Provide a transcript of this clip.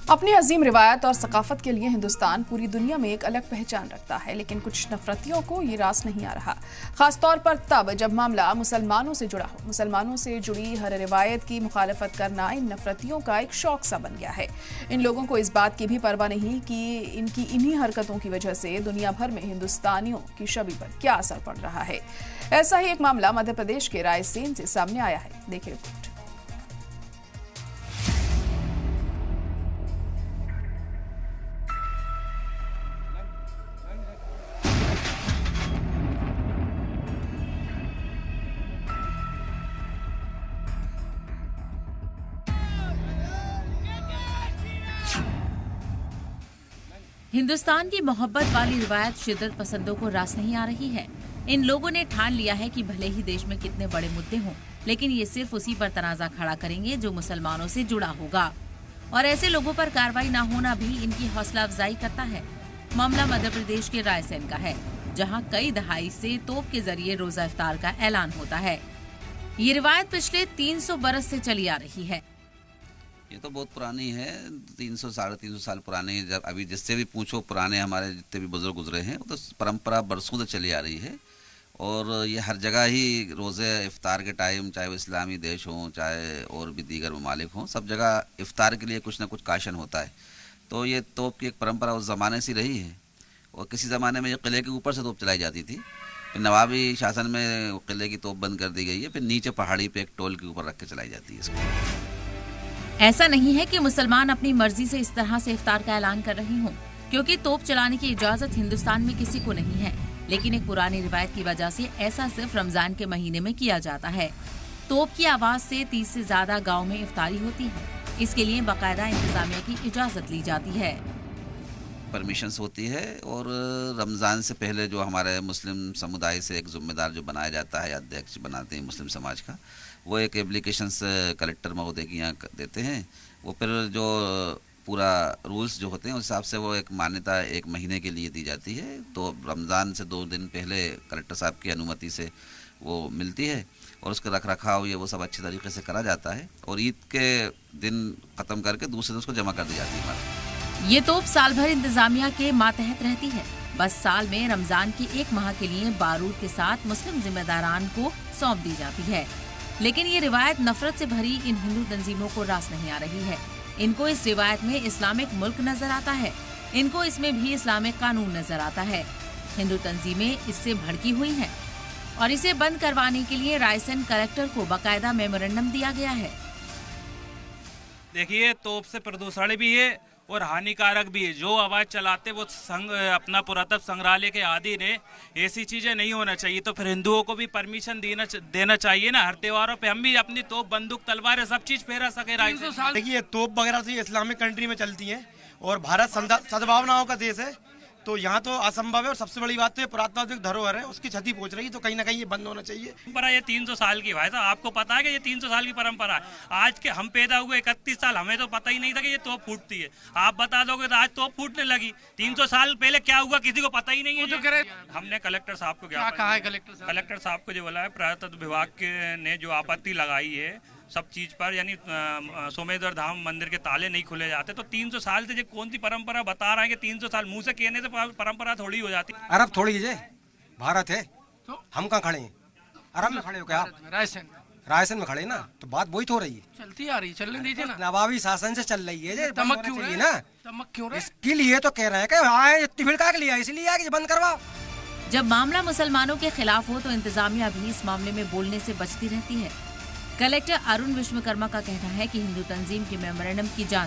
अपनी अजीम रिवायत और सकाफत के लिए हिंदुस्तान पूरी दुनिया में एक अलग पहचान रखता है, लेकिन कुछ नफरतियों को ये रास नहीं आ रहा। खासतौर पर तब जब मामला मुसलमानों से जुड़ा हो। मुसलमानों से जुड़ी हर रिवायत की मुखालफत करना इन नफरतियों का एक शौक सा बन गया है। इन लोगों को इस बात की भी परवाह नहीं कि इनकी इन्हीं हरकतों की वजह से दुनिया भर में हिंदुस्तानियों की छवि पर क्या असर पड़ रहा है। ऐसा ही एक मामला मध्य प्रदेश के रायसेन से सामने आया है। देखिए रिपोर्ट। हिंदुस्तान की मोहब्बत वाली रिवायत शिद्दत पसंदों को रास नहीं आ रही है। इन लोगों ने ठान लिया है कि भले ही देश में कितने बड़े मुद्दे हों, लेकिन ये सिर्फ उसी पर तनाजा खड़ा करेंगे जो मुसलमानों से जुड़ा होगा। और ऐसे लोगों पर कार्रवाई न होना भी इनकी हौसला अफजाई करता है। मामला मध्य प्रदेश के रायसेन का है, जहाँ कई दहाई से तोप के जरिए रोजा इफ्तार का ऐलान होता है। ये रिवायत पिछले 300 बरस से चली आ रही है। ये तो बहुत पुरानी है, 300 साढ़े 300 साल पुरानी। जब अभी जिससे भी पूछो, पुराने हमारे जितने भी बुजुर्ग गुजरे हैं, वो तो परंपरा बरसों से चली आ रही है। और ये हर जगह ही रोज़े इफ्तार के टाइम, चाहे वो इस्लामी देश हों चाहे और भी दीगर ममालिक हों, सब जगह इफ्तार के लिए कुछ ना कुछ काशन होता है। तो ये तोप की एक परंपरा उस ज़माने से रही है। और किसी ज़माने में ये किले के ऊपर से तोप चलाई जाती थी, फिर नवाबी शासन में किले की तोप बंद कर दी गई है, फिर नीचे पहाड़ी पर एक टोल के ऊपर रख के चलाई जाती है इसको। ऐसा नहीं है कि मुसलमान अपनी मर्जी से इस तरह से इफ्तार का ऐलान कर रहे हों, क्योंकि तोप चलाने की इजाजत हिंदुस्तान में किसी को नहीं है। लेकिन एक पुरानी रिवायत की वजह से ऐसा सिर्फ रमजान के महीने में किया जाता है। तोप की आवाज से 30 से ज्यादा गाँव में इफ्तारी होती है। इसके लिए बाकायदा इंतजामिया की इजाजत ली जाती है, परमिशंस होती है। और रमज़ान से पहले जो हमारे मुस्लिम समुदाय से एक ज़िम्मेदार जो बनाया जाता है, अध्यक्ष बनाते हैं मुस्लिम समाज का, वो एक एप्लीकेशंस कलेक्टर महोदय की यहाँ देते हैं। वो फिर जो पूरा रूल्स जो होते हैं उस हिसाब से वो एक मान्यता एक महीने के लिए दी जाती है। तो रमज़ान से 2 दिन पहले कलेक्टर साहब की अनुमति से वो मिलती है और उसका रख रखाव ये वो सब अच्छे तरीके से करा जाता है। और ईद के दिन ख़त्म करके दूसरे दिन उसको जमा कर दी जाती है। ये तोप साल भर इंतजामिया के मातहत रहती है। बस साल में रमजान के 1 माह के लिए बारूद के साथ मुस्लिम जिम्मेदारान को सौंप दी जाती है। लेकिन ये रिवायत नफरत से भरी इन हिंदू तंजीमों को रास नहीं आ रही है। इनको इस रिवायत में इस्लामिक मुल्क नजर आता है, इनको इसमें भी इस्लामिक कानून नजर आता है। हिंदू तंजीमें इससे भड़की हुई हैं और इसे बंद करवाने के लिए रायसेन कलेक्टर को बाकायदा मेमोरेंडम दिया गया है। देखिए, तोप से प्रदूषण भी है और हानिकारक भी है। जो आवाज चलाते वो अपना पुरातत्व संग्रहालय के आदि ने, ऐसी चीजें नहीं होना चाहिए। तो फिर हिंदुओं को भी परमिशन देना चाहिए ना। हर त्योहारों पे हम भी अपनी तोप, बंदूक, तलवारें सब चीज फहरा सके। देखिए, तोप वगैरह से इस्लामिक कंट्री में चलती है और भारत सद्भावनाओं का देश है, तो यहाँ तो असंभव है। और सबसे बड़ी बात तो ये पुरातात्विक धरोहर है, उसकी क्षति पहुंच रही है, तो कहीं ना कहीं ये बंद होना चाहिए। परंपरा ये 300 साल की भाई साहब, आपको पता है कि ये 300 साल की परंपरा है। आज के हम पैदा हुए 31 साल, हमें तो पता ही नहीं था कि ये तोप फूटती है। आप बता दोगे तो आज तोप फूटने लगी। 300 साल पहले क्या हुआ किसी को पता ही नहीं है। तो हमने कलेक्टर साहब को क्या कहा है? कलेक्टर साहब को जो बोला है, पुरातत्व विभाग ने जो आपत्ति लगाई है सब चीज पर, यानी सोमेश्वर धाम मंदिर के ताले नहीं खुले जाते। तो 300 साल से जो कौन सी परंपरा बता रहा है कि 300 साल मुंह से कहने से परंपरा थोड़ी हो जाती। अरब थोड़ी है, भारत है। तो हम कहाँ खड़े हैं? अरब में खड़े हो क्या? रायसेन में खड़े ना, तो बात वही तो रही है, चलती आ रही, चलने दीजिए ना। नवाबी शासन से चल रही है, दमक क्यों रही ना? दमक क्यों रही? इसके लिए तो कह रहे हैं कि हाँ, इतनी भीड़ के लिए इसलिए कि बंद करवाओ। जब मामला मुसलमानों के खिलाफ हो तो इंतजामिया भी इस मामले में बोलने से बचती रहती है। कलेक्टर अरुण विश्वकर्मा का कहना है कि हिंदू तंजीम के मेमोरेंडम की जांच